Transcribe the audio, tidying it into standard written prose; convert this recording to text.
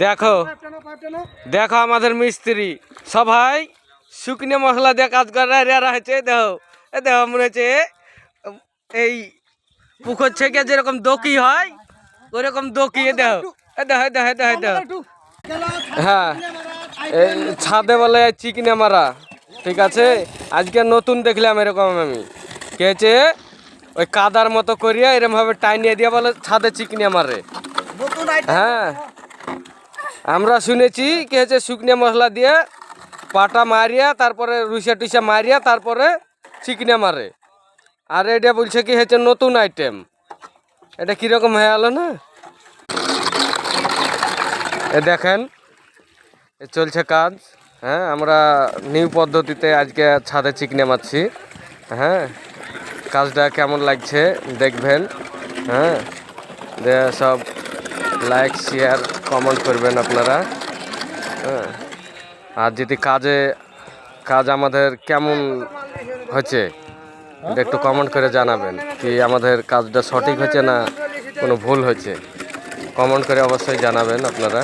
দেখো দেখো আমাদের মিস্ত্রি সবাই শুকনো মশলা দিয়ে কাজ করে হয়েছে। দেখো দেখো মনে হচ্ছে এই পুকুর থেকে যেরকম দোকি হয় ওরকম দোকিয়ে দেখো দেখো দেখো দেখো দেখো। হ্যাঁ এই ছাদে বলে চিকনে মারা, ঠিক আছে। আজকে নতুন দেখলাম এরকম আমি কে হচ্ছে ওই কাদার মতো করিয়া এরকম ভাবে টাইনিয়ে দিয়ে বলে ছাদে চিকনে মারে। হ্যাঁ আমরা শুনেছি কে হচ্ছে শুকনো মশলা দিয়ে পাটা মারিয়া তারপরে রুইসা টুইসা মারিয়া তারপরে চিকনে মারে। আর এটা বলছে কি হচ্ছে নতুন আইটেম, এটা কিরকম হয়ে গেল না। এ দেখেন চলছে কাজ। হ্যাঁ আমরা নিউ পদ্ধতিতে আজকে ছাদে চিকনে মারছি। হ্যাঁ কাজটা কেমন লাগছে দেখবেন। হ্যাঁ সব লাইক শেয়ার কমেন্ট করবেন আপনারা। হ্যাঁ আর যদি কাজ আমাদের কেমন হচ্ছে একটু কমেন্ট করে জানাবেন, কি আমাদের কাজটা সঠিক হচ্ছে না কোনো ভুল হচ্ছে, কমেন্ট করে অবশ্যই জানাবেন আপনারা।